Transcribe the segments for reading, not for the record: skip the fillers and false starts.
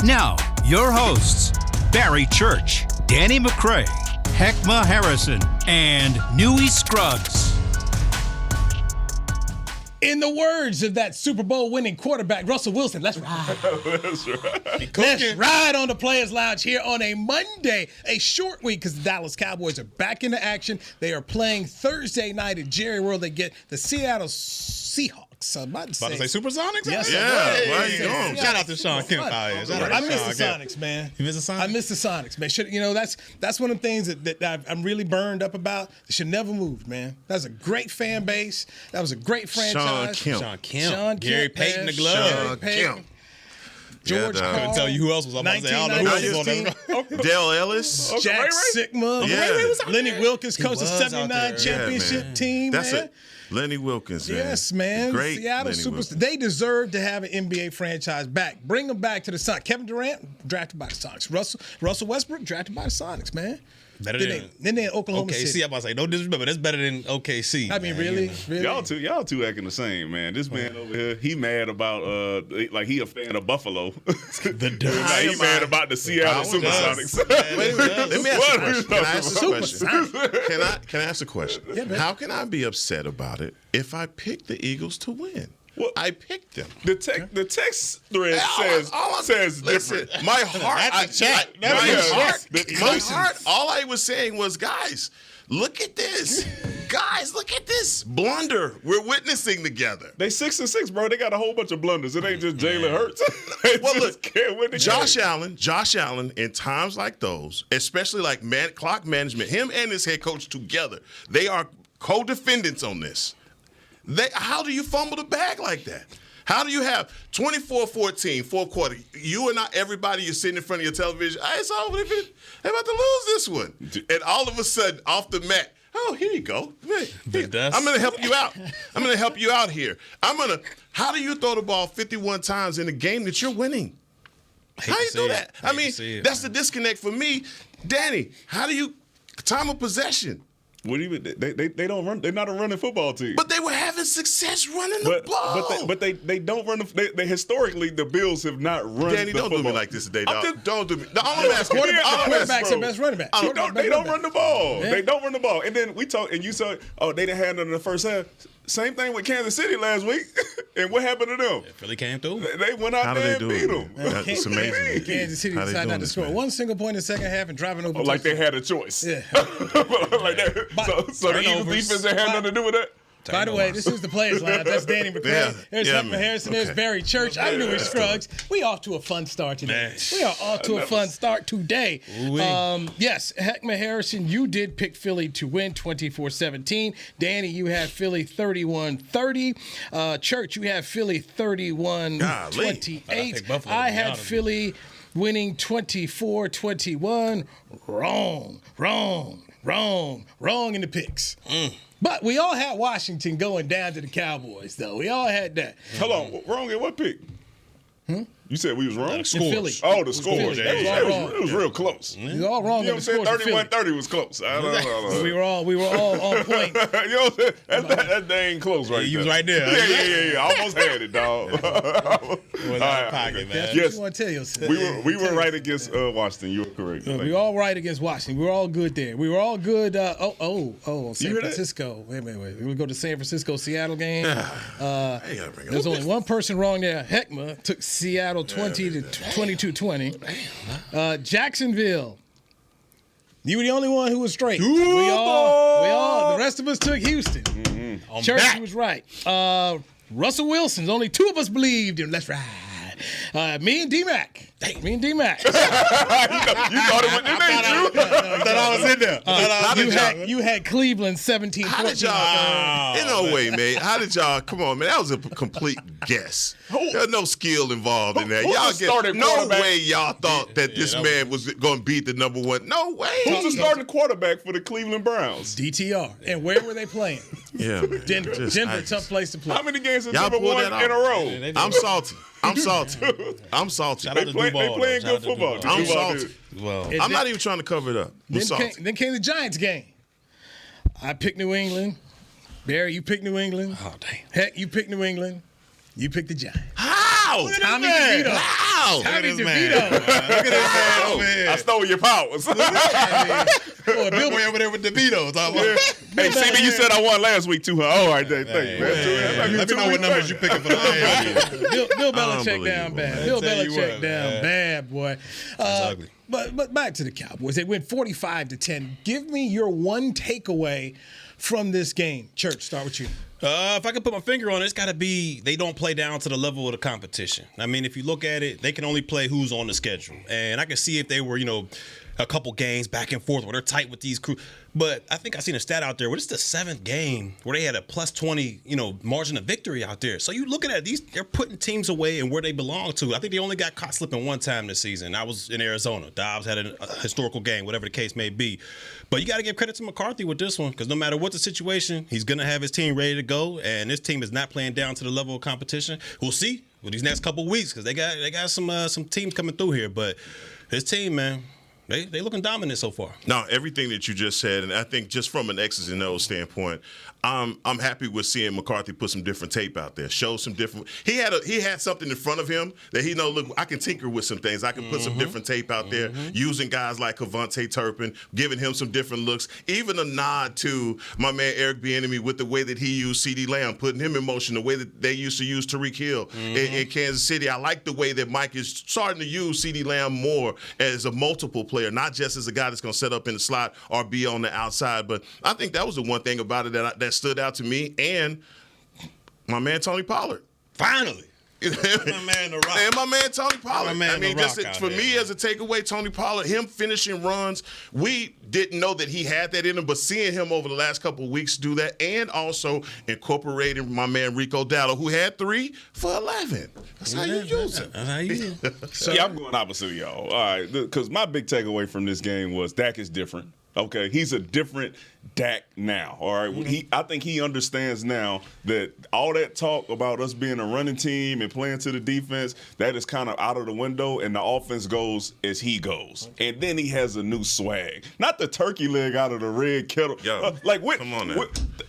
Now, your hosts, Barry Church, Danny McCray, Heckma Harrison, and Newey Scruggs. In the words of that Super Bowl winning quarterback, Russell Wilson, let's ride. That's right. Let's ride on the Players Lounge here on a Monday, a short week because the Dallas Cowboys are back into action. They are playing Thursday night at Jerry World. They get the Seattle Seahawks. I'm about to say Supersonics? Yes, yeah. Where you going? Shout out to Sean Kemp. I miss the Sonics, man. You miss the Sonics? I miss the Sonics, man. That's one of the things that I'm really burned up about. They should never move, man. That's a great fan base. That was a great franchise. Sean Kemp. Gary Payton, the glove. Sean Kemp. George Carl. I couldn't tell you who else was on. I don't know who else was on that. Dale Ellis. Jack Sigma. Yeah. Lenny Wilkins coached the 79 championship team, That's man. it. Lenny Wilkins, man. Yes, man. Great Seattle superstar. They deserve to have an NBA franchise back. Bring them back to the Sonics. Kevin Durant, drafted by the Sonics. Russell Westbrook, drafted by the Sonics, man. Better then they in Oklahoma OKC, City. I'm about to say, no disrespect, but that's better than OKC. I mean, really? Y'all two acting the same, man. This man over here, he mad about like he a fan of Buffalo. He mad about the Seattle Supersonics. Wait a minute. Let me ask you a question. Can I ask a question? Yeah, how can I be upset about it if I pick the Eagles to win? Well, I picked them. The text thread says different. My heart, my heart. All I was saying was, guys, look at this. Guys, look at this blunder we're witnessing together. They 6-6, bro. They got a whole bunch of blunders. It ain't just Jalen Hurts. Well, look, Josh Allen, in times like those, especially like clock management, him and his head coach together, they are co-defendants on this. How do you fumble the bag like that? How do you have 24-14, fourth quarter? You and everybody, you're sitting in front of your television. It's over. They're about to lose this one. And all of a sudden, off the mat, oh, here you go. I'm going to help you out. I'm going to help you out here. How do you throw the ball 51 times in a game that you're winning? How do you do that? I mean, that's the disconnect for me. Danny, how do you time of possession? What do you mean? They don't run. They're not a running football team. But they were having success running the ball. But they don't run. They historically the Bills have not run. Danny, don't do me like this today, dog. Don't do me. The quarterback's the best running back. They don't run the ball. Yeah. They don't run the ball. And then we talk, and you saw, they didn't have none in the first half. Same thing with Kansas City last week. And what happened to them? Yeah, Philly came through. They went out there and beat them. That's amazing. Kansas City decided not to score one single point in the second half and driving over. Like they had a choice. Yeah. Like that. So the Eagles defense had nothing to do with that? By the way, this is the Players Lounge. That's Danny McCray. There's Heckma Harrison. There's Barry Church. I'm Newey Scruggs. We off to a fun start today. We are off to a fun start today. Yes, Heckma Harrison, you did pick Philly to win 24-17. Danny, you had Philly 31-30. Church, you have Philly 31-28. I had Philly winning 24-21. Wrong in the picks. But we all had Washington going down to the Cowboys, though. We all had that. Hold on. Wrong in what pick? You said we was wrong? Scores. Oh, the scores. It was real close. We were all wrong. You know what I'm saying? 31-30 was close. I don't know. We were all on point. You know what I'm saying? That dang close right there. You was right there. Yeah. I almost had it, dog. Was out of pocket, man. Yes. You want to tell yourself. We were right against Washington. You were correct. We were all right against Washington. We were all good there. We were all good. San Francisco. Wait. We go to San Francisco, Seattle game. There's only one person wrong there. Heckma took Seattle 22-20. Jacksonville. You were the only one who was straight. We all. The rest of us took Houston. Mm-hmm. Church was right. Russell Wilson's only two of us believed him. Let's ride. Me and D-Mac. You thought it was in there, Drew? Thought I was in there. You had Cleveland 17. How did y'all? In no way, man. How did y'all? Come on, man. That was a complete guess. There's no skill involved in that. No way y'all thought that this man was going to beat the number one. No way. Who's the starting quarterback for the Cleveland Browns? DTR. And where were they playing? Yeah, man. Denver, tough place to play. How many games has Denver won in a row? I'm salty. They playing good football. I'm salty. Well, I'm not even trying to cover it up. Then came the Giants game. I picked New England. Barry, you picked New England. Oh, damn. Heck, you picked New England. You picked the Giants. How? How? Tommy DeVito. How? Tommy Look at this man. DeVito. Look at this man over here. I stole your powers. Boy, Bill, Way over there with DeVito. Hey, CB, you said I won last week too, huh? All right, thank you. Let me know what numbers you picking for the last Bill Belichick down bad. Bill tell you Belichick what, down man. bad, boy. That's ugly. But back to the Cowboys. They win 45-10. Give me your one takeaway from this game. Church, start with you. If I could put my finger on it, it's got to be they don't play down to the level of the competition. I mean, if you look at it, they can only play who's on the schedule. And I can see if they were, a couple games back and forth where they're tight with these crew. But I think I seen a stat out there where it's the 7th game where they had a plus 20, margin of victory out there. So you looking at these, they're putting teams away and where they belong to. I think they only got caught slipping one time this season. That was in Arizona. Dobbs had a historical game, whatever the case may be. But you got to give credit to McCarthy with this one because no matter what the situation, he's going to have his team ready to go. And this team is not playing down to the level of competition. We'll see with these next couple of weeks because they got some teams coming through here. But this team, man, They looking dominant so far. No, everything that you just said, and I think just from an X's and O's standpoint, I'm happy with seeing McCarthy put some different tape out there, show some different. He had something in front of him that he know. Look, I can tinker with some things. I can put some different tape out there, using guys like Kevontae Turpin, giving him some different looks. Even a nod to my man Eric Bieniemy with the way that he used CeeDee Lamb, putting him in motion, the way that they used to use Tyreek Hill in Kansas City. I like the way that Mike is starting to use CeeDee Lamb more as a multiple player, not just as a guy that's going to set up in the slot or be on the outside. But I think that was the one thing about it that stood out to me and my man Tony Pollard. Finally. My man, The Rock. And my man Tony Pollard. My man, I mean, The just Rock for out me there, as a takeaway, Tony Pollard, him finishing runs, we didn't know that he had that in him, but seeing him over the last couple of weeks do that, and also incorporating my man Rico Dowdle, who had 3 for 11. That's how you use it. That's how you use it. I'm going opposite of y'all. All right, because my big takeaway from this game was Dak is different. Okay, he's a different Dak now. All right, I think he understands now that all that talk about us being a running team and playing to the defense, that is kind of out of the window, and the offense goes as he goes. And then he has a new swag, not the turkey leg out of the red kettle. Yo, come on now.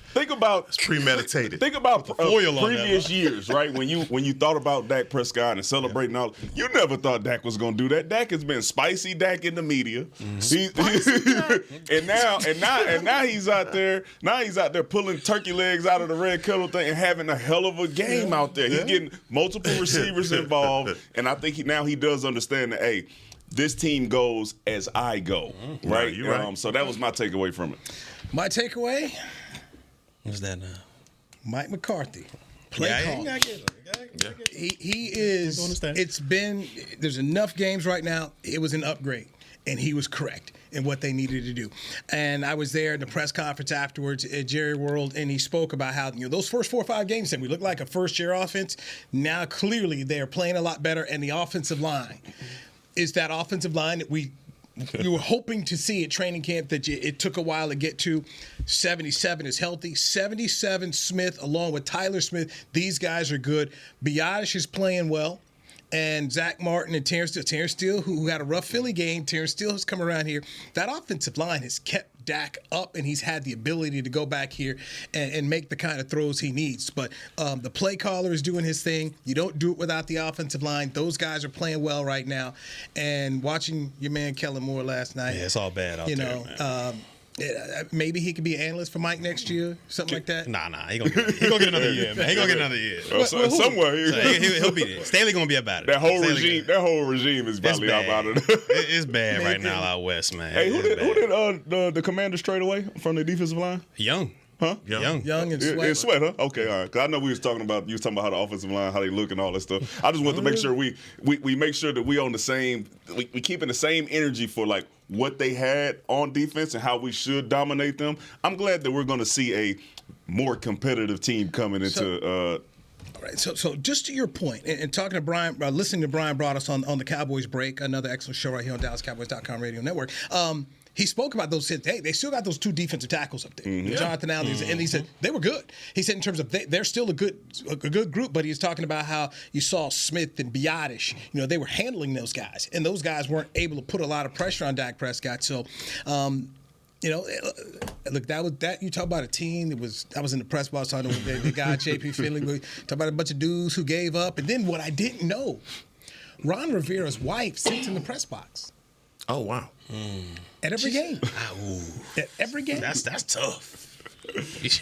Think about It's premeditated. Think about foil on previous years, right? When you thought about Dak Prescott and celebrating all, you never thought Dak was going to do that. Dak has been spicy Dak in the media, and now he's out there. Now he's out there pulling turkey legs out of the red kettle thing and having a hell of a game out there. He's getting multiple receivers involved, and I think he does understand that. Hey, this team goes as I go, right? You're right. So that was my takeaway from it. My takeaway, What's that now? Mike McCarthy. Play call. He is. There's enough games right now. It was an upgrade, and he was correct in what they needed to do. And I was there in the press conference afterwards at Jerry World, and he spoke about how those first 4 or 5 games that we looked like a first-year offense. Now clearly they are playing a lot better, and the offensive line is that offensive line that we were hoping to see at training camp that it took a while to get to. 77 is healthy. 77 Smith along with Tyler Smith. These guys are good. Biotish is playing well. And Zach Martin and Terrence Steele, who had a rough Philly game. Terrence Steele has come around here. That offensive line has kept Dak up, and he's had the ability to go back here and make the kind of throws he needs. But the play caller is doing his thing. You don't do it without the offensive line. Those guys are playing well right now. And watching your man Kellen Moore last night. Yeah, it's all bad out there, man. Maybe he could be an analyst for Mike next year, something like that. Nah, he gonna get another year, man. He gonna get another year. Somewhere He'll be there. Staley gonna be about it. That whole regime is probably out of it. It's bad right now out west, man. Hey, who did the Commanders trade away from the defensive line? Young. Huh? Young and Sweat. It's Sweat, huh? Okay, all right. Because I know you was talking about how the offensive line, how they look and all that stuff. I just want to make sure we make sure that we on the same, we keeping the same energy for like what they had on defense and how we should dominate them. I'm glad that we're going to see a more competitive team coming into. All right, so just to your point, and talking to Brian, listening to Brian brought us on the Cowboys break, another excellent show right here on DallasCowboys.com radio network. He spoke about those. Hey, they still got those 2 defensive tackles up there, Jonathan Allen, and he said they were good. He said in terms of they're still a good group, but he's talking about how you saw Smith and Biotish. They were handling those guys, and those guys weren't able to put a lot of pressure on Dak Prescott. So. Look, that you talk about a team I was in the press box talking with the guy JP Finley. We talk about a bunch of dudes who gave up, and then what I didn't know, Ron Rivera's wife sits in the press box. Oh wow! At every game. At every game. That's tough.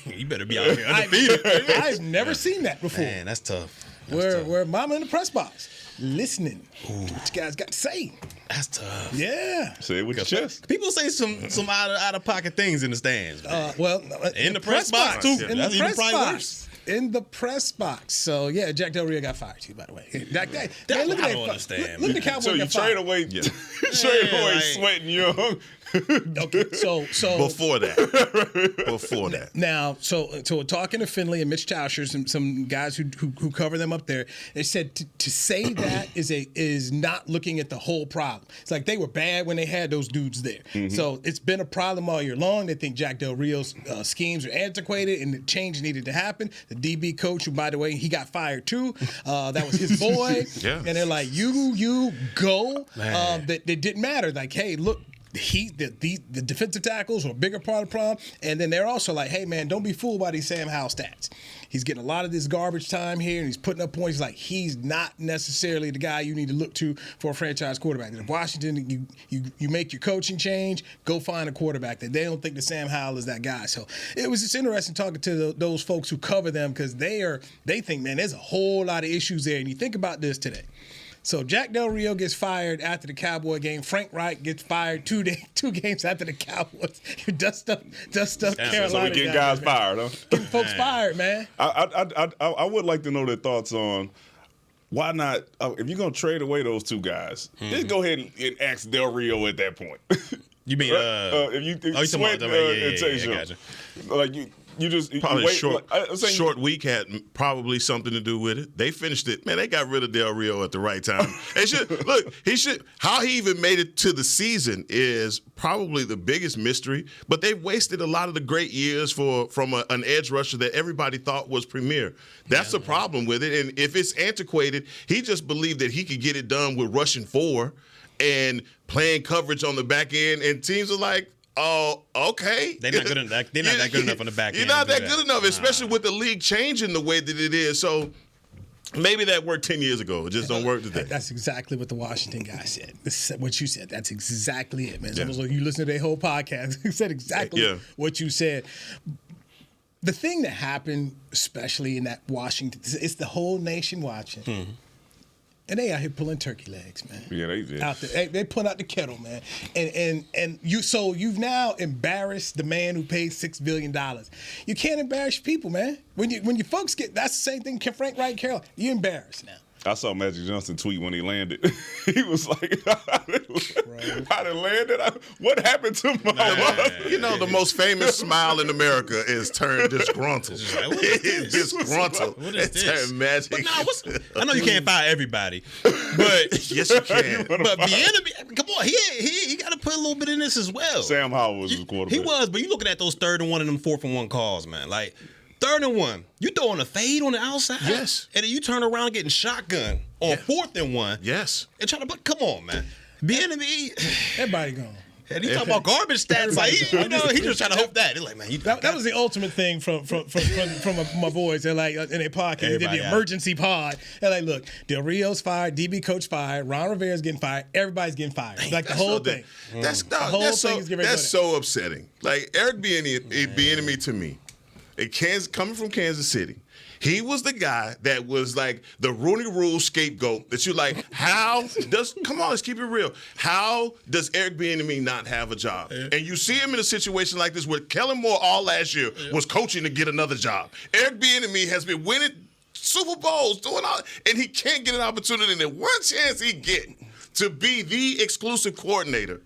You better be out here undefeated. I've never seen that before. Man, that's tough. Where mama in the press box listening to what you guys got to say. That's tough. Yeah. Say it with your chest. People say some out of pocket things in the stands. In the press box too. In That's the even press probably box. worse. In the press box. So yeah, Jack Del Rio got fired too, by the way. That's what I don't understand. Look at the Cowboys. So you got trade fired. away, trade away Sweat and Young. Okay, so Before that. Now, so talking to Finley and Mitch Tauscher, some guys who cover them up there, they said to say that is not looking at the whole problem. It's like they were bad when they had those dudes there. Mm-hmm. So it's been a problem all year long. They think Jack Del Rio's schemes are antiquated and the change needed to happen. The DB coach, who by the way he got fired too, that was his boy. Yeah. And they're like, you go. That didn't matter. Like, hey, look. The defensive tackles are a bigger part of the problem. And then they're also like, hey, man, don't be fooled by these Sam Howell stats. He's getting a lot of this garbage time here, and he's putting up points. Like, he's not necessarily the guy you need to look to for a franchise quarterback. And if Washington, you make your coaching change, go find a quarterback. That they don't think that Sam Howell is that guy. So it was just interesting talking to those folks who cover them because they think, man, there's a whole lot of issues there. And you think about this today. So Jack Del Rio gets fired after the Cowboy game. Frank Reich gets fired 2 games after the Cowboys. You dust up Carolina. So we getting guys fired, huh? Getting folks fired, man. I would like to know their thoughts on why not, if you're going to trade away those two guys, just go ahead and ask Del Rio at that point. You mean, if Sweat, gotcha. Like you just probably a short week had probably something to do with it. They finished it. Man, they got rid of Del Rio at the right time. How he even made it to the season is probably the biggest mystery. But they wasted a lot of the great years from an edge rusher that everybody thought was premier. That's the problem with it. And if it's antiquated, he just believed that he could get it done with rushing 4 and playing coverage on the back end. And teams are like, oh, okay. They're not good enough. They're not that good enough on the back end. You're not that good enough, especially with the league changing the way that it is. So maybe that worked 10 years ago. It just don't work today. That's exactly what the Washington guy said. This is what you said. That's exactly it, man. It's almost like you listen to their whole podcast. He said exactly what you said. The thing that happened, especially in that Washington, it's the whole nation watching. Mm-hmm. And they out here pulling turkey legs, man. Yeah, they did. Out there, they put out the kettle, man. And you've now embarrassed the man who paid $6 billion. You can't embarrass people, man. When you folks get, that's the same thing. Frank Wright, Carroll, you embarrassed now. I saw Magic Johnson tweet when he landed. He was like, I done landed. What happened to my life? You know, the most famous smile in America is turned disgruntled. Disgruntled. What is this? Turned Magic. But I know you can't fire everybody, but yes, you can. But Bieniemy, come on, he got to put a little bit in this as well. Sam Howell was his quarterback. He was, but you looking at those 3rd and 1 and them 4th and 1 calls, man. Like 3rd and 1, you throwing a fade on the outside, yes, and then you turn around getting shotgun on 4th and 1, yes, and trying to. Come on, man. Bieniemy, everybody gone. And he talking about garbage stats. Like, he just trying to hope that. He's like, man, that was the ultimate thing from my boys. They're like, in their podcast, they did the emergency pod. They're like, look, Del Rio's fired, DB coach fired, Ron Rivera's getting fired, everybody's getting fired. Like the whole thing. That's so upsetting. Like Eric Bieniemy to me, coming from Kansas City. He was the guy that was like the Rooney Rule scapegoat that you're like, come on, let's keep it real. How does Eric Bieniemy not have a job? Yeah. And you see him in a situation like this where Kellen Moore all last year was coaching to get another job. Eric Bieniemy has been winning Super Bowls, doing all, and he can't get an opportunity. And the one chance he get to be the exclusive coordinator,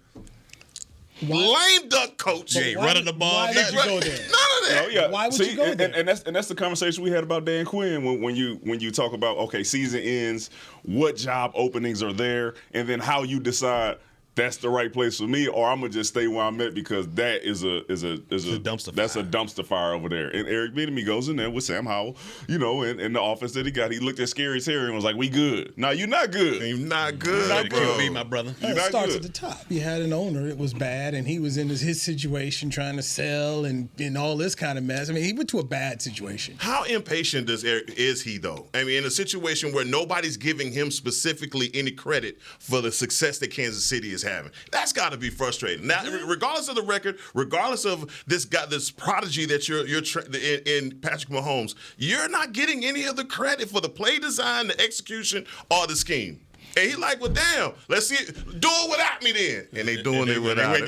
lame duck coach. You ain't running the ball. Why did you go there? None of that. Oh, yeah. Why would you go there? And that's the conversation we had about Dan Quinn when you talk about, okay, season ends, what job openings are there, and then how you decide that's the right place for me, or I'm gonna just stay where I'm at because that is a dumpster that's fire. a dumpster fire over there. And Eric Bieniemy goes in there with Sam Howell, in the offense that he got. He looked at Scary Terry and was like, "We good." No, you're not good. You're not good, Not bro. QB, my brother. You're It not starts good. at the top. You had an owner, it was bad, and he was in his situation trying to sell and all this kind of mess. I mean, he went to a bad situation. How impatient is he, though? I mean, in a situation where nobody's giving him specifically any credit for the success that Kansas City is having. That's got to be frustrating. Now, regardless of the record, regardless of this prodigy that you're in Patrick Mahomes, you're not getting any of the credit for the play design, the execution, or the scheme. And he like, well, damn, let's see it. Do it without me then. And they doing it without it.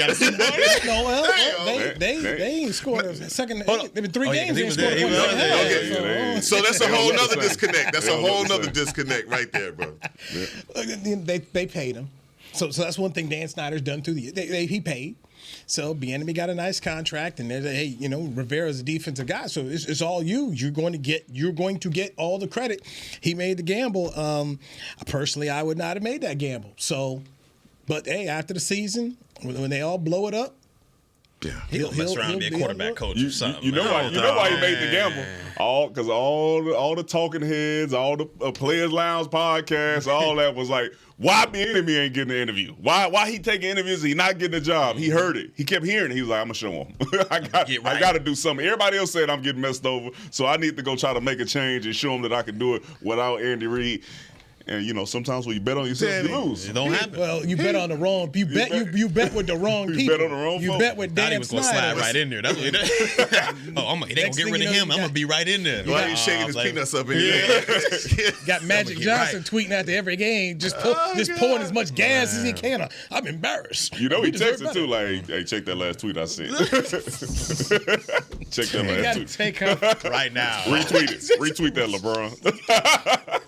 No, well, Damn. they ain't scored a second. There been 3 Oh, yeah, games he they ain't was scored there. one He was second there. half. So that's a They whole don't nother look the same. disconnect. That's They a don't look whole the nother same. disconnect right there, bro. They paid him. So that's one thing Dan Snyder's done through the year. He paid. So Bieniemy got a nice contract, and they're hey, Rivera's a defensive guy, so it's all you. You're going to get all the credit. He made the gamble. Personally, I would not have made that gamble. So, but hey, after the season, when they all blow it up, Yeah. He'll mess around and be a quarterback coach or something. You know why he made the gamble? Because all the talking heads, all the Players Lounge podcasts, all that was like, why Bieniemy ain't getting the interview? Why he taking interviews and he not getting the job? He heard it. He kept hearing it. He was like, I'm gonna show him. I got to do something. Everybody else said I'm getting messed over, so I need to go try to make a change and show him that I can do it without Andy Reid. And sometimes when you bet on yourself, you lose. It don't happen. well, you bet on the wrong. You bet with the wrong people. bet on the wrong You folks. bet with Thought he Dan was gonna slide Snyder. right in there. That's what he did. They gonna Next get thing rid you of know, him. I'm gonna be right in there. Why are you shaking his peanuts up in here? Got Magic get Johnson right. tweeting after every game, just pouring as much gas as he can. I'm embarrassed. He We deserve texted better. too, like, hey, check that last tweet I sent. Check that You last got to tweet. take her. Right now. Retweet it. Retweet that, LeBron.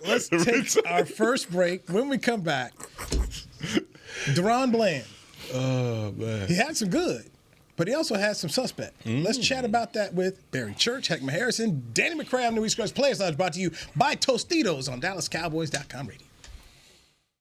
Let's take our first break. When we come back, DaRon Bland. Oh man. He had some good, but he also had some suspect. Let's chat about that with Barry Church, Heckma Harrison, Danny McCray. I'm New East Coast Players Lounge, brought to you by Tostitos on DallasCowboys.com radio.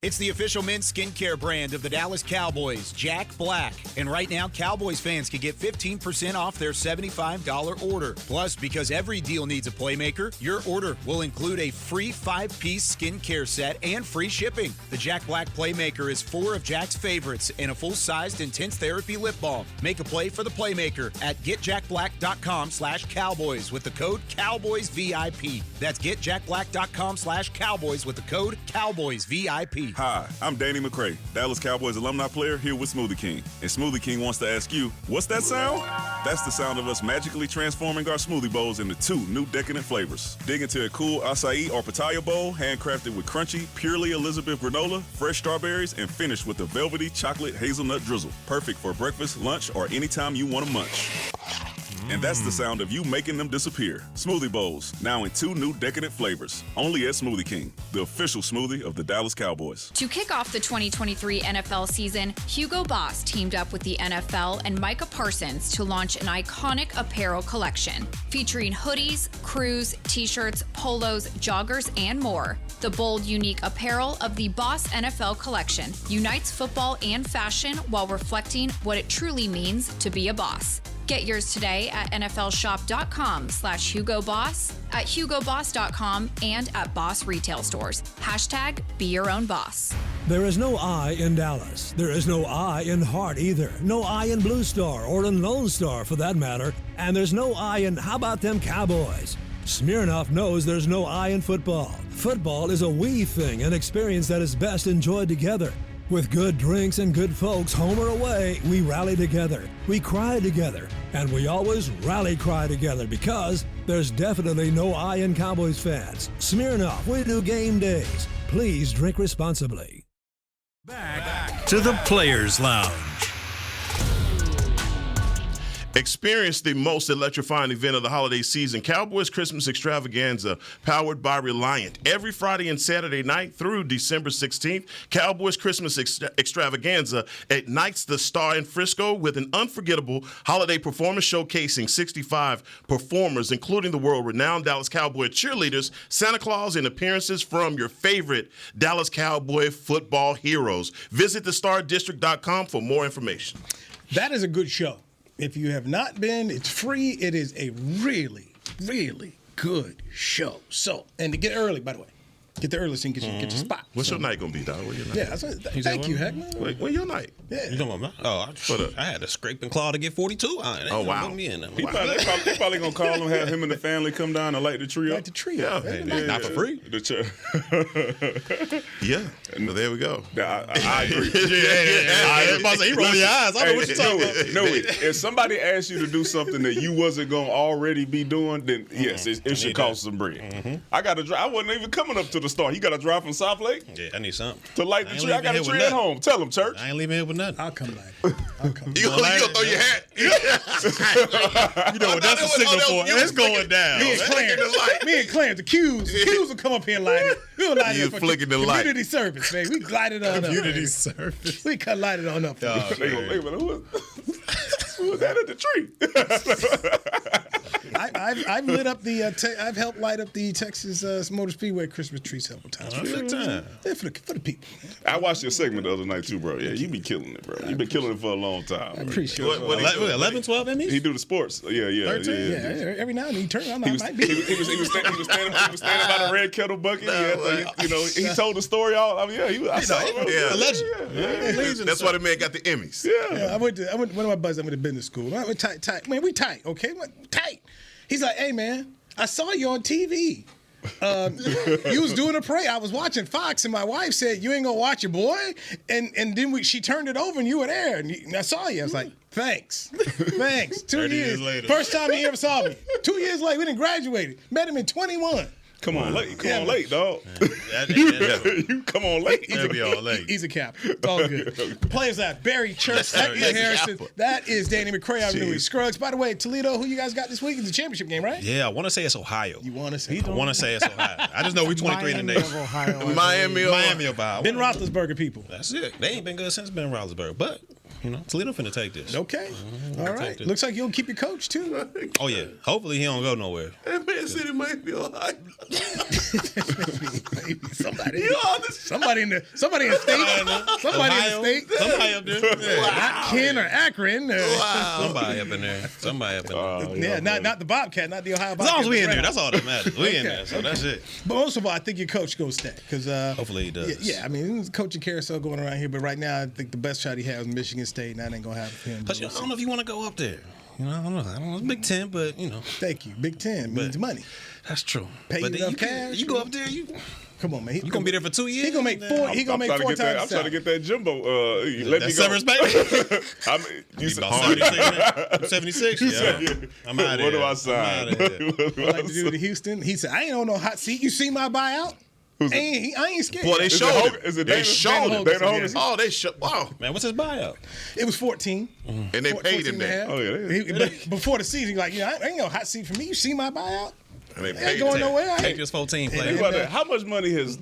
It's the official men's skincare brand of the Dallas Cowboys, Jack Black. And right now, Cowboys fans can get 15% off their $75 order. Plus, because every deal needs a playmaker, your order will include a free 5-piece skincare set and free shipping. The Jack Black Playmaker is 4 of Jack's favorites and a full-sized intense therapy lip balm. Make a play for the Playmaker at getjackblack.com/Cowboys with the code CowboysVIP. That's getjackblack.com/Cowboys with the code CowboysVIP. Hi, I'm Danny McCray, Dallas Cowboys alumni player here with Smoothie King. And Smoothie King wants to ask you, what's that sound? That's the sound of us magically transforming our smoothie bowls into 2 new decadent flavors. Dig into a cool acai or pitaya bowl, handcrafted with crunchy, purely Elizabeth granola, fresh strawberries, and finished with a velvety chocolate hazelnut drizzle. Perfect for breakfast, lunch, or anytime you want to munch. And that's the sound of you making them disappear. Smoothie bowls, now in 2 new decadent flavors. Only at Smoothie King, the official smoothie of the Dallas Cowboys. To kick off the 2023 NFL season, Hugo Boss teamed up with the NFL and Micah Parsons to launch an iconic apparel collection featuring hoodies, crews, t-shirts, polos, joggers, and more. The bold, unique apparel of the Boss NFL collection unites football and fashion while reflecting what it truly means to be a boss. Get yours today at nflshop.com/HugoBoss, at HugoBoss.com, and at Boss retail stores. #Be your own boss. There is no I in Dallas. There is no I in Hart either. No I in Blue Star or in Lone Star for that matter. And there's no I in how about them Cowboys? Smirnoff knows there's no I in football. Football is a we thing, an experience that is best enjoyed together. With good drinks and good folks, home or away, we rally together, we cry together, and we always rally cry together because there's definitely no I in Cowboys fans. Smirnoff, we do game days. Please drink responsibly. Back to the Players Lounge. Experience the most electrifying event of the holiday season, Cowboys Christmas Extravaganza, powered by Reliant. Every Friday and Saturday night through December 16th, Cowboys Christmas Extravaganza ignites the Star in Frisco with an unforgettable holiday performance showcasing 65 performers, including the world-renowned Dallas Cowboy cheerleaders, Santa Claus, and appearances from your favorite Dallas Cowboy football heroes. Visit thestardistrict.com for more information. That is a good show. If you have not been, it's free. It is a really, really good show. So, and to get early, by the way. Get there early so you can get your spot. What's your night going to be, dog? What's your night? Yeah, thank you, Heckman. When your night? Yeah. You talking about I had to scrape and claw to get 42. Oh, wow. They probably going to call him, have him and the family come down and light the tree up. Light the tree up. Not for free. Yeah. Well, there we go. I agree. He rolled your eyes. I don't know what you're talking about. No, if somebody asked you to do something that you wasn't going to already be doing, then yes, it should cost some bread. Mm-hmm. I got to drive. I wasn't even coming up to the store. You got to drive from South Lake? Yeah, I need something. To light the tree. I got a tree at home. Tell them, church. I ain't leaving here with nothing. I'll come back. You gonna throw your hat? You know what that's a signal for. It's going down. Me and Clarence, the Qs will come up here and light it. We'll light it up for flicking the light. community service, man. We light it on up. Community service. We can light it on up. Who was that at the tree? I've lit up the. I've helped light up the Texas Motor Speedway Christmas tree several times. Good time. Yeah, for the people. I watched your segment the other night too, bro. Yeah, you be killing it, bro. You've been killing it for a long time. I appreciate it. 11, 12 Emmys? He do the sports. Yeah. 13? Yeah, every now and then he turns on. He was standing by the red kettle bucket. He told the story all. I mean, I saw it. Yeah. A legend. Yeah. That's why the man got the Emmys. Yeah, I went one of my buddies. I went to business school. I went tight. Man, we tight. Okay, tight. He's like, hey man, I saw you on TV. You was doing a parade. I was watching Fox, and my wife said, "You ain't gonna watch your boy." And then she turned it over, and you were there, and I saw you. I was like, "Thanks." 2 years later. First time he ever saw me. 2 years later, we didn't graduate. Met him in 21. Come on late, dog. You come on late. That'll be all late. He's a cap. It's all good. Players out. Barry Church, Heckman Harrison. That is Danny McCray. I'm Louis Scruggs. By the way, Toledo, who you guys got this week? It's a championship game, right? Yeah, I want to say it's Ohio. You want to say? I want to say it's Ohio. I just know we 23 in the nation. Miami, Ohio. Ben Roethlisberger people. That's it. They ain't been good since Ben Roethlisberger, but Toledo finna take this. Okay. All right. Looks like you'll keep your coach too. Oh yeah. Hopefully he don't go nowhere. That man said it might be Ohio. Maybe somebody in the state. Somebody in the state. Somebody up there. Not Ken or Akron. Somebody up in there. Yeah, not the Bobcat, not the Ohio Bobcat. As long as we in there, that's all that matters. We in there, so that's it. But most of all, I think your coach gonna stay because hopefully he does. Yeah, I mean, there's coaching carousel going around here, but right now I think the best shot he has is Michigan State, and that ain't gonna happen for him. Plus, I don't know if you want to go up there. I don't know. It's Big Ten, but Thank you. Big Ten means money. That's true. Pay but enough cash. You go up there, Come on, man. You gonna be there for 2 years? He gonna make four. He gonna make 4 times. I'm trying to get that Jimbo. Let me go. Severance pay? You said 76. Yeah. I'm out of here. What do I sign? What I like to do to Houston. He said, "I ain't on no hot seat. You see my buyout? I ain't scared." Boy, they showed it. Is it They showed it. Dana Hogan? Oh, they showed. Wow. Man, what's his buyout? It was 14. And they paid him that. Oh yeah. But before the season, I ain't no hot seat for me. You see my buyout? And they Ain't paid going him. nowhere. Take this 14 Think players. about that. How much money have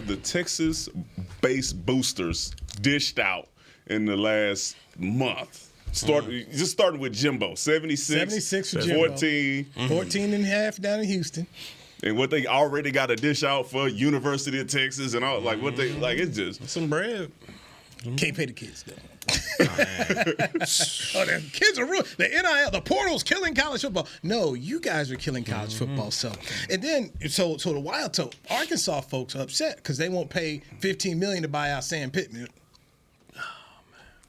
the Texas-based boosters dished out in the last month? Just starting with Jimbo, 76 for Jimbo. 14. 14 and a half down in Houston. And what they already got a dish out for University of Texas and all, like what they like, it's just Some bread. Can't pay the kids though. The kids are ruined. The NIL, the portal's killing college football. No, you guys are killing college football. So, and then so the Wild Arkansas folks are upset because they won't pay $15 million to buy out Sam Pittman.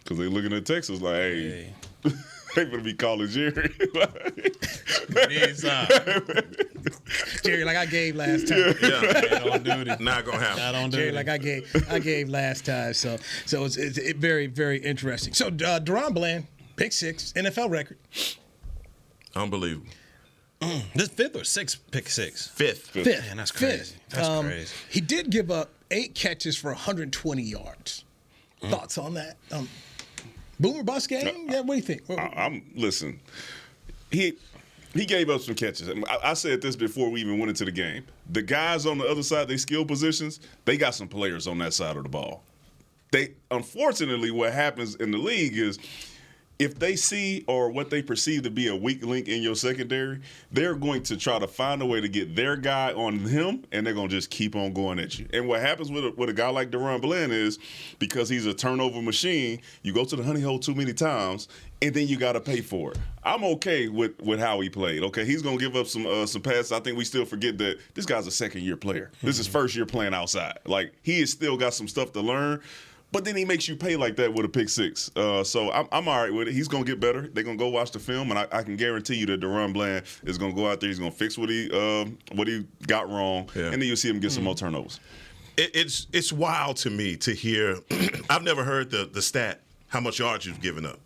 because they looking at Texas like, hey. They gonna be calling Jerry. Jerry, like I gave last time. Don't do it. Not gonna happen. I don't do Jerry, it. like I gave last time. So it's very, very interesting. So DaRon Bland, pick 6, NFL record. Unbelievable. This 5th or 6th pick 6? 5th. Man, that's crazy. That's crazy. He did give up 8 catches for 120 yards. Thoughts on that? Boom or bust game? Yeah, what do you think? Listen. He gave up some catches. I said this before we even went into the game. The guys on the other side, they skill positions, they got some players on that side of the ball. Unfortunately, what happens in the league is if they see or what they perceive to be a weak link in your secondary, they're going to try to find a way to get their guy on him, and they're going to just keep on going at you. And what happens with a guy like DaRon Bland is, because he's a turnover machine, you go to the honey hole too many times, and then you got to pay for it. I'm okay with how he played. Okay, he's going to give up some passes. I think we still forget that this guy's a second-year player. This is first year playing outside. Like, he has still got some stuff to learn. But then he makes you pay like that with a pick six. So I'm all right with it. He's going to get better. They're going to go watch the film, and I can guarantee you that DaRon Bland is going to go out there. He's going to fix what he got wrong, and then you'll see him get some more turnovers. It's wild to me to hear. I've never heard the stat, how much yards you've given up.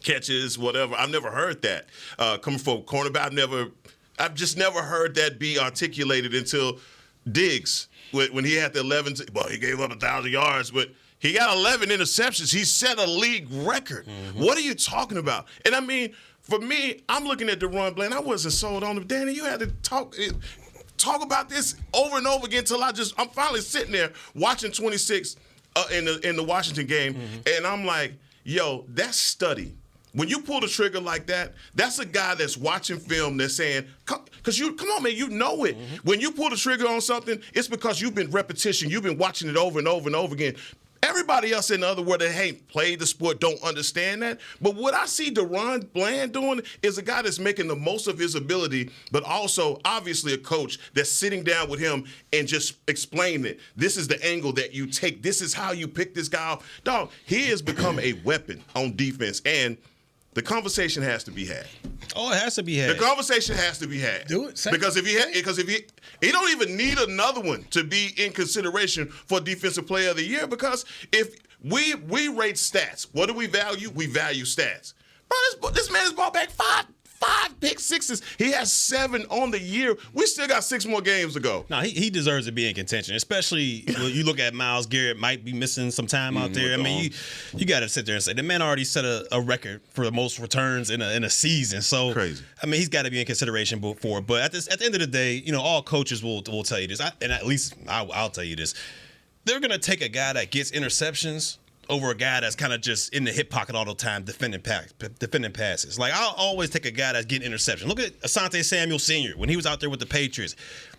Catches, whatever. I've never heard that. Coming from a cornerback, I've just never heard that be articulated until Diggs, when he had the 11. Well, he gave up 1,000 yards, but he got 11 interceptions. He set a league record. What are you talking about? And I mean, for me, I'm looking at DaRon Bland. I wasn't sold on him. Danny, you had to talk about this over and over again until I'm finally sitting there watching 26 in the Washington game, and I'm like, yo, that's study. When you pull the trigger like that, that's a guy that's watching film that's saying, come on, man, you know it. When you pull the trigger on something, it's because you've been repetition. You've been watching it over and over and over again. Everybody else in the other world that ain't played the sport don't understand that. But what I see DaRon Bland doing is a guy that's making the most of his ability, but also obviously a coach that's sitting down with him and just explaining it. This is the angle that you take. This is how you pick this guy off. Dog, he has become a weapon on defense, and the conversation has to be had. Oh, it has to be had. The conversation has to be had. Do it. Because if he don't even need another one to be in consideration for Defensive Player of the Year. Because if we rate stats, what do we value? We value stats. Bro, this man has brought back five pick sixes. He has 7 on the year. We still got 6 more games to go. No, he deserves to be in contention, especially when you look at Myles Garrett might be missing some time out there. I mean, you got to sit there and say the man already set a record for the most returns in a season. So crazy. I mean, he's got to be in consideration for it. But at the end of the day, all coaches will tell you this, and at least I'll tell you this: they're gonna take a guy that gets interceptions over a guy that's kind of just in the hip pocket all the time defending passes. Like, I'll always take a guy that's getting interception. Look at Asante Samuel Sr. when he was out there with the Patriots.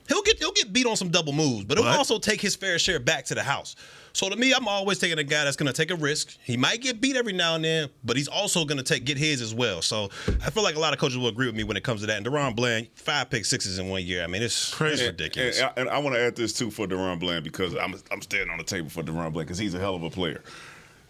He'll get beat on some double moves, but he'll also take his fair share back to the house. So to me, I'm always taking a guy that's going to take a risk. He might get beat every now and then, but he's also going to get his as well. So I feel like a lot of coaches will agree with me when it comes to that. And DaRon Bland, 5 pick sixes in 1 year. I mean, it's crazy, ridiculous. And I want to add this too for DaRon Bland, because I'm standing on the table for DaRon Bland because he's a hell of a player.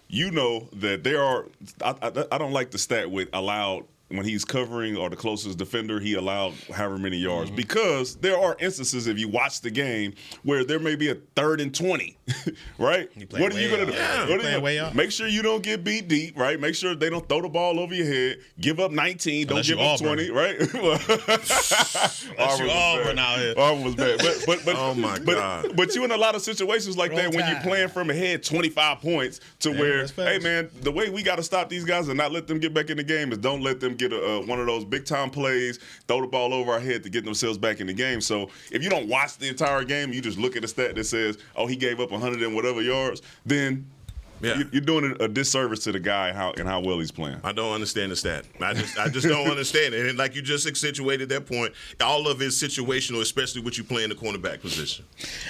You know that there are – I don't like the stat with allowed – when he's covering or the closest defender, he allowed however many yards. Because there are instances, if you watch the game, where there may be a 3rd and 20, right? What are you going to do? Yeah, make sure you don't get beat deep, right? Make sure they don't throw the ball over your head. Give up 19. Don't give up 20, right? Auburn out here. Auburn was bad. But oh, my God. But you in a lot of situations like that when you're playing from ahead 25 points to where, hey, man, the way we got to stop these guys and not let them get back in the game is don't let them get one of those big-time plays, throw the ball over our head to get themselves back in the game. So if you don't watch the entire game, you just look at a stat that says, oh, he gave up 100 and whatever yards, then you're doing a disservice to the guy and how well he's playing. I don't understand the stat. I just don't understand it. And like you just accentuated that point, all of it is situational, especially with you playing the cornerback position.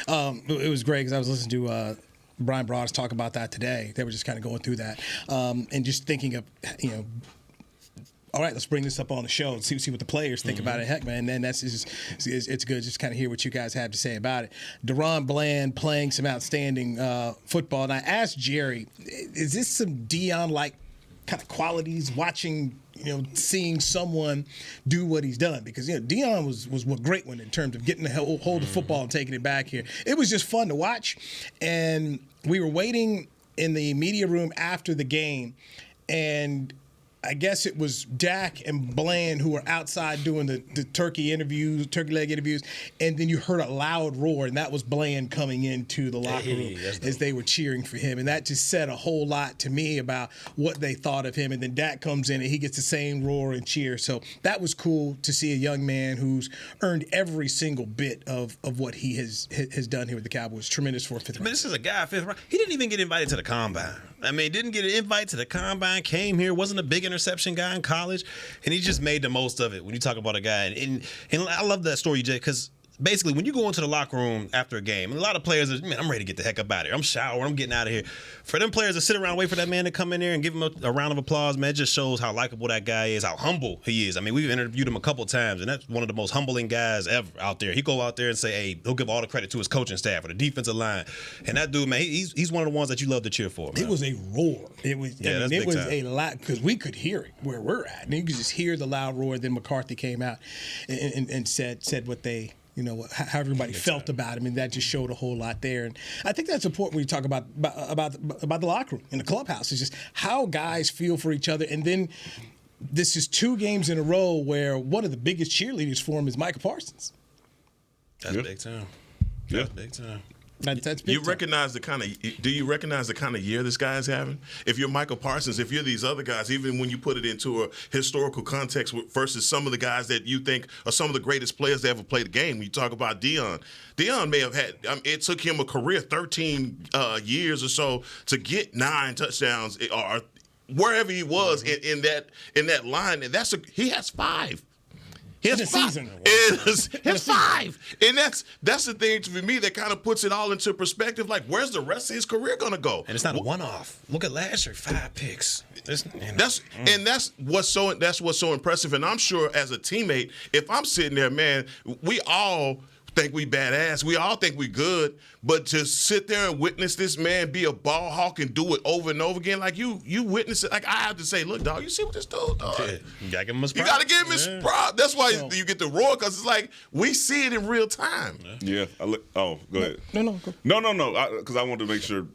It was great because I was listening to Brian Broaddus talk about that today. They were just kind of going through that and just thinking of, all right, let's bring this up on the show and see what the players think about it. Heck, man, and then that's just, it's good just kind of hear what you guys have to say about it. DaRon Bland playing some outstanding football. And I asked Jerry, is this some Deion-like kind of qualities, watching, seeing someone do what he's done? Because, Deion was a great one in terms of getting the hold of football and taking it back here. It was just fun to watch. And we were waiting in the media room after the game, and I guess it was Dak and Bland who were outside doing the turkey leg interviews, and then you heard a loud roar, and that was Bland coming into the locker room as they were cheering for him. And that just said a whole lot to me about what they thought of him. And then Dak comes in and he gets the same roar and cheer. So that was cool to see a young man who's earned every single bit of what he has done here with the Cowboys. Tremendous for fifth round. This is a guy, fifth round. He didn't even get invited to the combine. I mean, didn't get an invite to the combine, came here, wasn't a big interception guy in college, and he just made the most of it when you talk about a guy. And I love that story, Jay, because basically when you go into the locker room after a game, and a lot of players are, man, I'm ready to get the heck up out of here. I'm showering, I'm getting out of here. For them players to sit around, wait for that man to come in there and give him a round of applause, man, it just shows how likable that guy is, how humble he is. I mean, we've interviewed him a couple times, and that's one of the most humbling guys ever out there. He go out there and say, hey, he'll give all the credit to his coaching staff or the defensive line. And that dude, man, he's one of the ones that you love to cheer for, man. It was a roar. It was time. A lot, because we could hear it where we're at. And you could just hear the loud roar. Then McCarthy came out and said what they, how everybody felt about him, and that just showed a whole lot there. And I think that's important when you talk about the locker room in the clubhouse. It's just how guys feel for each other. And then this is 2 games in a row where one of the biggest cheerleaders for him is Micah Parsons. That's big time. Yeah. That's big time. That's big Do you time. recognize the kind of year this guy's having? If you're Michael Parsons, if you're these other guys, even when you put it into a historical context versus some of the guys that you think are some of the greatest players to ever play the game, you talk about Deion. Deion may have had, it took him a career 13 years or so to get 9 touchdowns or wherever he was in that line, and he has 5. He has 5. He has 5. And that's the thing for me that kind of puts it all into perspective. Like, where's the rest of his career going to go? And it's not a one-off. Look at last year, 5 picks. That's what's so impressive. And I'm sure as a teammate, if I'm sitting there, man, we all think we badass. We all think we good. But to sit there and witness this man be a ball hawk and do it over and over again, like you witness it. Like, I have to say, look, dog, you see what this dude does? You gotta give him his props. You gotta give him his props. That's why you get the roar, because it's like we see it in real time. Yeah. Go ahead. No. No. Because I want to make sure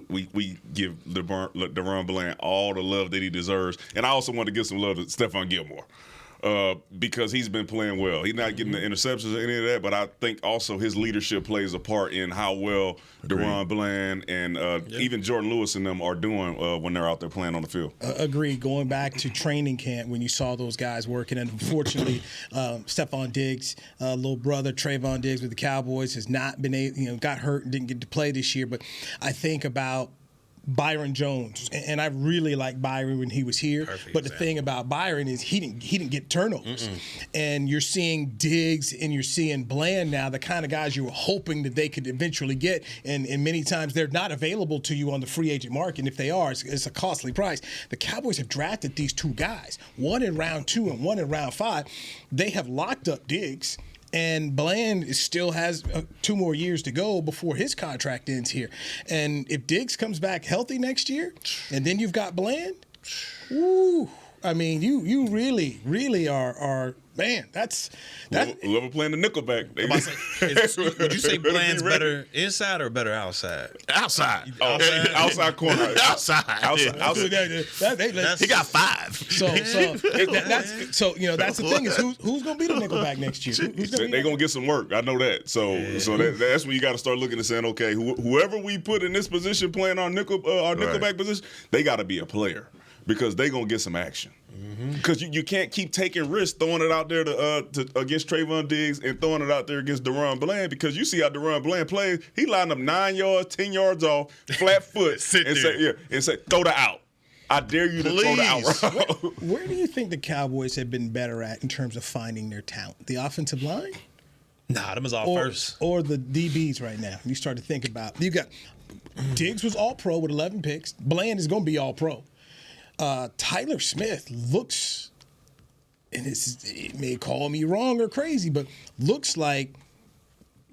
we give DaRon Bland all the love that he deserves, and I also want to give some love to Stephon Gilmore. Because he's been playing well. He's not getting the interceptions or any of that, but I think also his leadership plays a part in how well DaRon Bland and even Jordan Lewis and them are doing when they're out there playing on the field. Agreed. Going back to training camp when you saw those guys working, and unfortunately, Stephon Diggs, little brother Trayvon Diggs with the Cowboys, has not been able, got hurt and didn't get to play this year. But I think about Byron Jones, and I really liked Byron when he was here. Perfect but the example. thing about Byron is he didn't get turnovers. And you're seeing Diggs and you're seeing Bland now, the kind of guys you were hoping that they could eventually get. And many times they're not available to you on the free agent market. And if they are, it's a costly price. The Cowboys have drafted these 2 guys, one in round 2 and one in round 5. They have locked up Diggs. And Bland still has 2 more years to go before his contract ends here. And if Diggs comes back healthy next year, and then you've got Bland, woo, I mean, you really, really are man, that's Whoever playing the nickelback. Would you say Bland's better inside or better outside? Outside. Outside corner. Outside. He got 5. So that's the thing is who's going to be the nickelback next year? They're going to get some work. I know that. So that's when you got to start looking and saying, okay, whoever we put in this position playing our nickelback position, they got to be a player because they're going to get some action. Because you can't keep taking risks throwing it out there to against Trayvon Diggs and throwing it out there against DaRon Bland, because you see how DaRon Bland plays. He lined up 9 yards, 10 yards off, flat foot, and say, throw the out. I dare you to throw the out. Where do you think the Cowboys have been better at in terms of finding their talent? The offensive line? Nah, them is all first. Or the DBs right now. You start to think about, you got Diggs was all pro with 11 picks. Bland is going to be all pro. Tyler Smith looks, and it may call me wrong or crazy, but looks like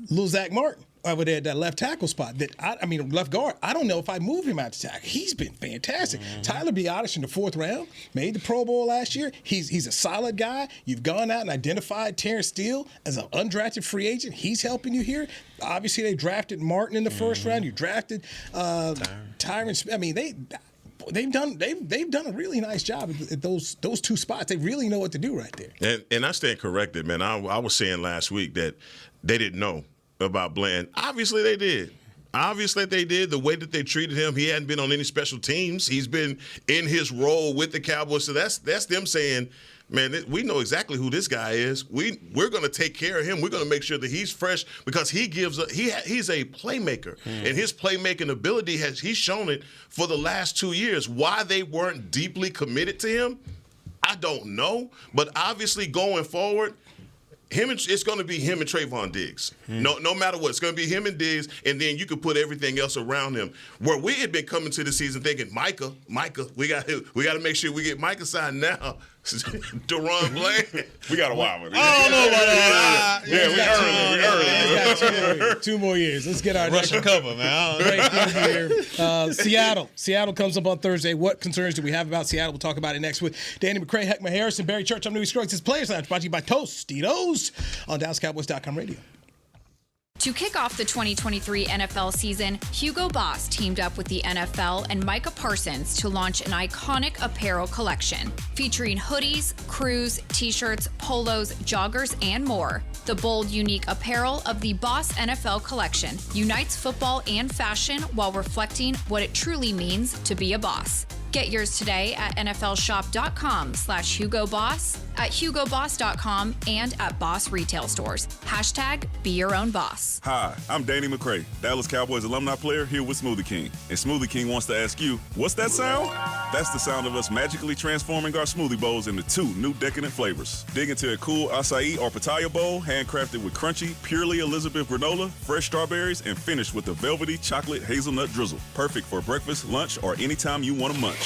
Lil Zach Martin over there at that left tackle spot. Left guard. I don't know if I move him out to tackle. He's been fantastic. Tyler Biadasz in the 4th round, made the Pro Bowl last year. He's a solid guy. You've gone out and identified Terrence Steele as an undrafted free agent. He's helping you here. Obviously, they drafted Martin in the 1st round. You drafted Tyron Smith. I mean, they've done a really nice job at those two spots. They really know what to do right there. And I stand corrected, man. I was saying last week that they didn't know about Bland. Obviously, they did. Obviously, they did. The way that they treated him, he hadn't been on any special teams. He's been in his role with the Cowboys. So that's them saying, man, we know exactly who this guy is. We're going to take care of him. We're going to make sure that he's fresh because he's a playmaker. And his playmaking ability, he's shown it for the last 2 years. Why they weren't deeply committed to him, I don't know. But obviously going forward, it's going to be him and Trayvon Diggs. No matter what, it's going to be him and Diggs, and then you can put everything else around him. Where we had been coming to the season thinking, Micah, we got to make sure we get Micah signed now. DaRon Bland. We got a while with it. I don't know about that. We early. Two more years. Let's get our Russian cover, man. Right here. Seattle comes up on Thursday. What concerns do we have about Seattle? We'll talk about it next with Danny McCray, Heckma Harrison, Barry Church. I'm Newey Scruggs. This Players Lounge brought to you by Tostitos on DallasCowboys.com radio. To kick off the 2023 NFL season, Hugo Boss teamed up with the NFL and Micah Parsons to launch an iconic apparel collection featuring hoodies, crews, t-shirts, polos, joggers, and more. The bold, unique apparel of the Boss NFL collection unites football and fashion while reflecting what it truly means to be a boss. Get yours today at nflshop.com/HugoBoss, at HugoBoss.com, and at Boss retail stores. #Be your own boss. Hi, I'm Danny McCray, Dallas Cowboys alumni player here with Smoothie King. And Smoothie King wants to ask you, what's that sound? That's the sound of us magically transforming our smoothie bowls into 2 new decadent flavors. Dig into a cool acai or pitaya bowl, handcrafted with crunchy, purely Elizabeth granola, fresh strawberries, and finished with a velvety chocolate hazelnut drizzle. Perfect for breakfast, lunch, or anytime you want to munch.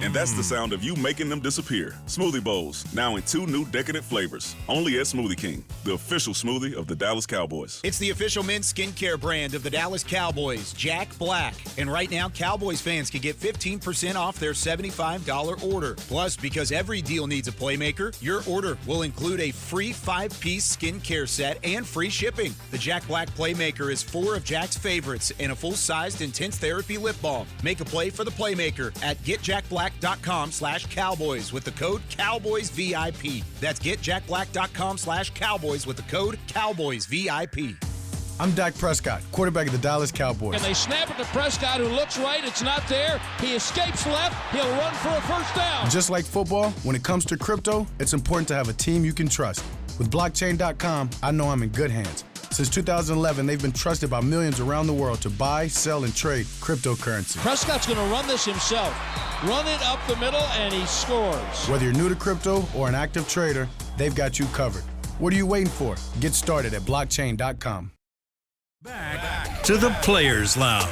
And that's the sound of you making them disappear. Smoothie bowls, now in 2 new decadent flavors. Only at Smoothie King, the official smoothie of the Dallas Cowboys. It's the official men's skincare brand of the Dallas Cowboys, Jack Black. And right now, Cowboys fans can get 15% off their $75 order. Plus, because every deal needs a playmaker, your order will include a free 5-piece skincare set and free shipping. The Jack Black Playmaker is 4 of Jack's favorites and a full-sized intense therapy lip balm. Make a play for the playmaker at getjackblack.com/Cowboys with the code CowboysVIP. That's getjackblack.com/Cowboys with the code CowboysVIP. I'm Dak Prescott, quarterback of the Dallas Cowboys. And they snap it to Prescott, who looks right. It's not there. He escapes left. He'll run for a first down. Just like football, when it comes to crypto, it's important to have a team you can trust. With blockchain.com, I know I'm in good hands. Since 2011, they've been trusted by millions around the world to buy, sell, and trade cryptocurrency. Prescott's going to run this himself. Run it up the middle, and he scores. Whether you're new to crypto or an active trader, they've got you covered. What are you waiting for? Get started at blockchain.com. Back to the Players Lounge.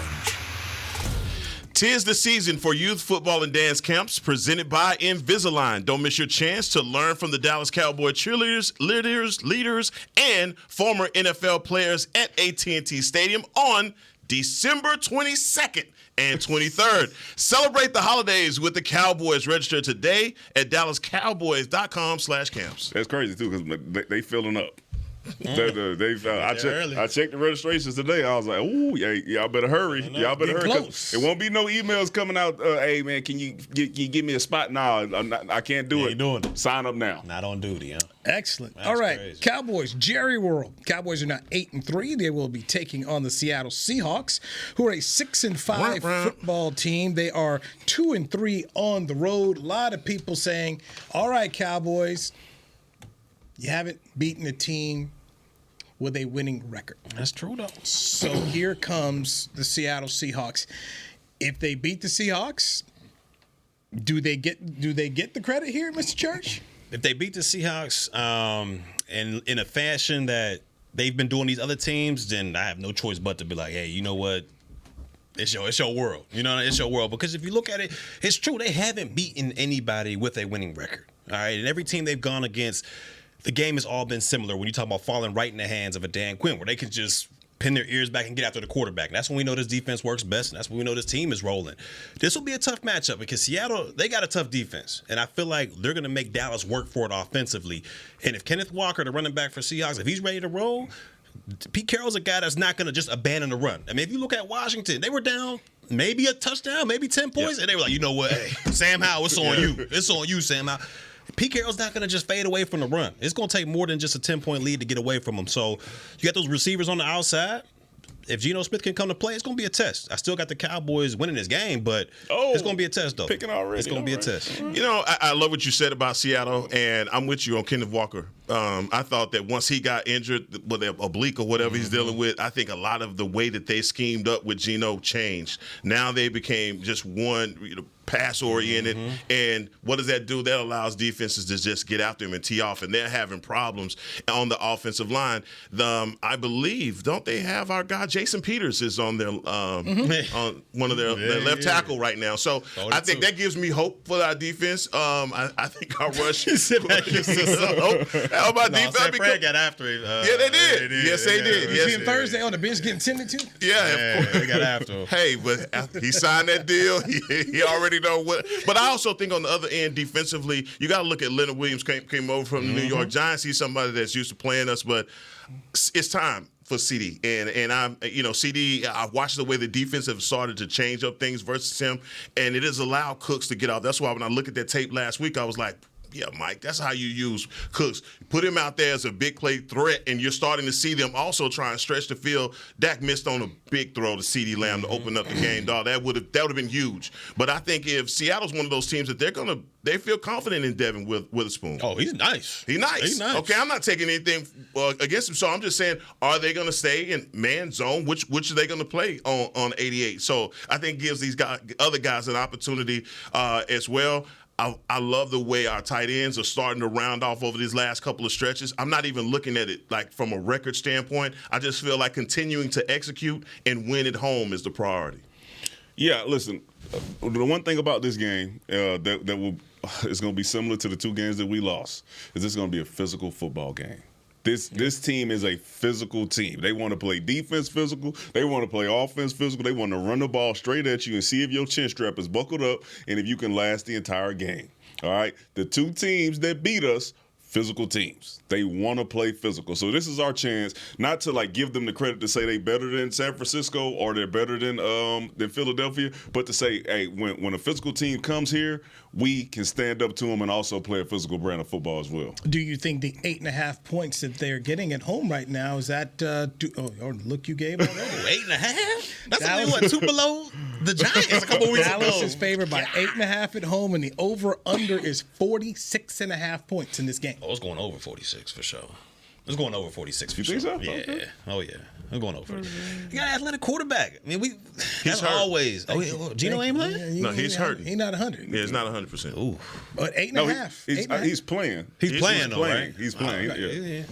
'Tis the season for youth football and dance camps presented by Invisalign. Don't miss your chance to learn from the Dallas Cowboy cheerleaders, leaders, and former NFL players at AT&T Stadium on December 22nd and 23rd. Celebrate the holidays with the Cowboys. Register today at dallascowboys.com/camps. That's crazy, too, because they filling up. I checked the registrations today. I was like, "Ooh, yeah, y'all better hurry! Y'all better hurry! It won't be no emails coming out. Hey, man, can you give me a spot? No, I can't do it. Ain't doing it. Sign up now. Not on duty, huh? Excellent. That's all right, crazy. Cowboys, Jerry World. Cowboys are now 8-3. They will be taking on the Seattle Seahawks, who are a 6-5 football team. They are 2-3 on the road. A lot of people saying, "All right, Cowboys, you haven't beaten a team with a winning record." That's true, though. So here comes the Seattle Seahawks. If they beat the Seahawks, do they get the credit here, Mr. Church? If they beat the Seahawks and in a fashion that they've been doing these other teams, then I have no choice but to be like, hey, you know what? It's your world. You know, it's your world. Because if you look at it, it's true. They haven't beaten anybody with a winning record. All right? And every team they've gone against, the game has all been similar when you talk about falling right in the hands of a Dan Quinn, where they can just pin their ears back and get after the quarterback. And that's when we know this defense works best, and that's when we know this team is rolling. This will be a tough matchup because Seattle, they got a tough defense, and I feel like they're going to make Dallas work for it offensively. And if Kenneth Walker, the running back for Seahawks, if he's ready to roll, Pete Carroll's a guy that's not going to just abandon the run. I mean, if you look at Washington, they were down maybe a touchdown, maybe 10 points. And they were like, you know what? Hey, Sam Howell, it's on you. It's on you, Sam Howell. Pete Carroll's not going to just fade away from the run. It's going to take more than just a 10-point lead to get away from him. So you got those receivers on the outside. If Geno Smith can come to play, it's going to be a test. I still got the Cowboys winning this game, but it's going to be a test, though. Picking already. It's going to be a test. You know, I love what you said about Seattle, and I'm with you on Kenneth Walker. I thought that once he got injured with an oblique or whatever he's dealing with, I think a lot of the way that they schemed up with Geno changed. Now they became just one pass-oriented, and what does that do? That allows defenses to just get after him and tee off, and they're having problems on the offensive line. I believe, don't they have our guy Jason Peters is on their on one of their left tackle right now? So I think that gives me hope for our defense. I think our rush. How about defense? San Fran got after him. Yeah, they did. Yes, they did. You see him Thursday on the bench getting tended to? Yeah, they got after him. Hey, but he signed that deal. He already know what. But I also think on the other end, defensively, you got to look at Leonard Williams came over from the New York Giants. He's somebody that's used to playing us, but it's time for CD. And I'm, CD, I watched the way the defense have started to change up things versus him, and it has allowed Cooks to get off. That's why when I looked at that tape last week, I was like, yeah, Mike, that's how you use Cooks. Put him out there as a big play threat, and you're starting to see them also try and stretch the field. Dak missed on a big throw to CeeDee Lamb to open up the game, dog. That would have been huge. But I think if Seattle's one of those teams that they feel confident in Devin Witherspoon. Oh, he's nice. He's nice. Okay, I'm not taking anything against him. So I'm just saying, are they going to stay in man zone? Which are they going to play on 88? So I think it gives these other guys an opportunity as well. I love the way our tight ends are starting to round off over these last couple of stretches. I'm not even looking at it like from a record standpoint. I just feel like continuing to execute and win at home is the priority. Yeah, listen, the one thing about this game that is going to be similar to the two games that we lost is this is going to be a physical football game. This team is a physical team. They want to play defense physical. They want to play offense physical. They want to run the ball straight at you and see if your chin strap is buckled up and if you can last the entire game. All right? The two teams that beat us, physical teams. They want to play physical. So this is our chance not to give them the credit to say they better than San Francisco or they're better than Philadelphia, but to say, hey, when a physical team comes here, we can stand up to them and also play a physical brand of football as well. Do you think the 8.5 points that they're getting at home right now is that? Look, you gave already 8.5. That's only 2 below the Giants a couple weeks ago. Dallas is favored by 8.5 at home, and the over/under is 46.5 points in this game. Oh, it's going over 46 for sure. It's going over 46 for you sure. Think so? Yeah. Okay. Oh, yeah. I'm going over. You got an athletic quarterback. I mean, that's hurt. always. Oh, Geno ain't playing? No, he's hurt. He's not 100. Yeah, it's not 100%. Ooh. But 8.5. No, he's playing. He's playing, though, right? He's playing. Yeah.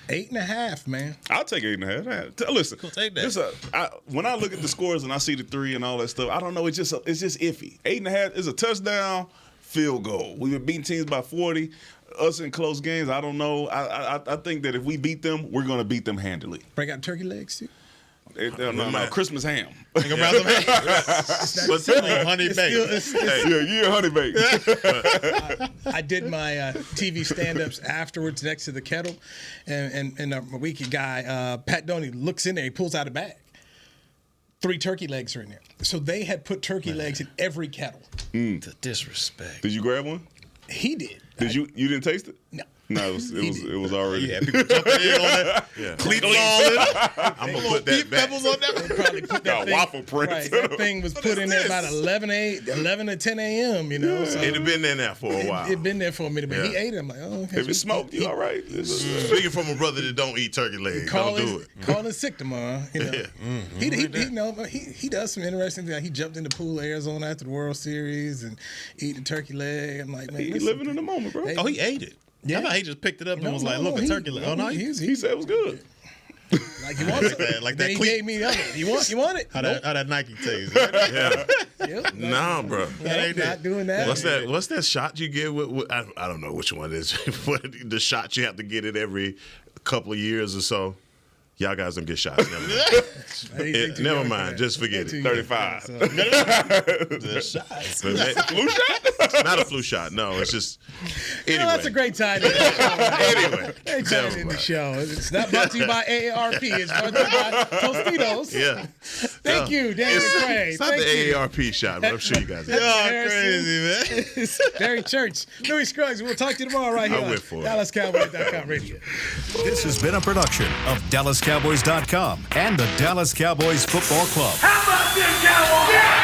8.5, man. I'll take 8.5. Listen, Cool, take that. when I look at the scores and I see the 3 and all that stuff, I don't know. It's just iffy. 8.5 is a touchdown, field goal. We've been beating teams by 40. Us in close games, I don't know. I think that if we beat them, we're going to beat them handily. Break out turkey legs too. No, Christmas ham. Think about them. But honey baked. Yeah, honey baked. I did my TV stand-ups afterwards next to the kettle, and my wiki guy, Pat Doney, looks in there. He pulls out a bag. 3 turkey legs are in there. So they had put turkey legs in every kettle. The disrespect. Did you grab one? He did. You didn't taste it? No. No, it was already. Yeah, people jumping in on that. Yeah. Cleat falling. I'm going to put that back. Pebbles on that. They probably put that thing, waffle print. Right, that thing was put in there about 11 to 10 a.m., you know. So It had been in there for a while. it had been there for a minute, but Yeah. he ate it. I'm like, oh, okay. If it's smoked, you all right. Speaking from a brother that don't eat turkey legs, don't do it. Call it sick tomorrow. You know. He does some interesting things. He jumped in the pool, Arizona, after the World Series and eat the turkey leg. I'm like, man, He living in the moment, bro. Oh, he ate it. Yeah. How about he just picked it up and was like, look, a turkey leg. Oh, no, he He said it was good. like, you want it? Like Then that he cleat. gave me the other. You want it? How that Nike taste. Yeah. Yep. Nah, bro. Not doing that. What's that shot you get with I don't know which one it is. But the shot you have to get it every couple of years or so. Y'all guys don't get shots. Never mind. Just forget it. 35. The shots. Flu shot? Not a flu shot. No, it's just. Anyway. That's a great time in the show. Anyway. Great time in the show. It's not brought to you by AARP. It's brought to you by Tostitos. Yeah. Thank you, Danny McCray. It's not the AARP shot, but I'm sure you guys know. Crazy, man. Barry Church, Louis Scruggs. We'll talk to you tomorrow right here on DallasCowboys.com radio. This has been a production of DallasCowboys.com and the Dallas Cowboys Football Club. How about this, Cowboys? Yeah!